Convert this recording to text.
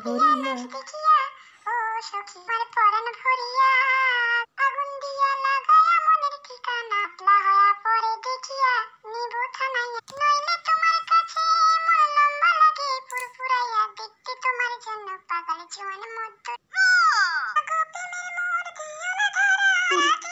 ভরিয়া ও সখী আমার পরাণ ভরিয়া আগুন দিয়া লাগায়া মনের ঠিকানা একলা হয়া পরে দেখিয়া নিব থানাইয়া নইলে তোমার কাছে মোর লম্বা লাগে ফুরফুরাইয়া দেখতে তোমার জন্য পাগল জীবন মধ্য আগো প্রেমের মোর দিও না ধরা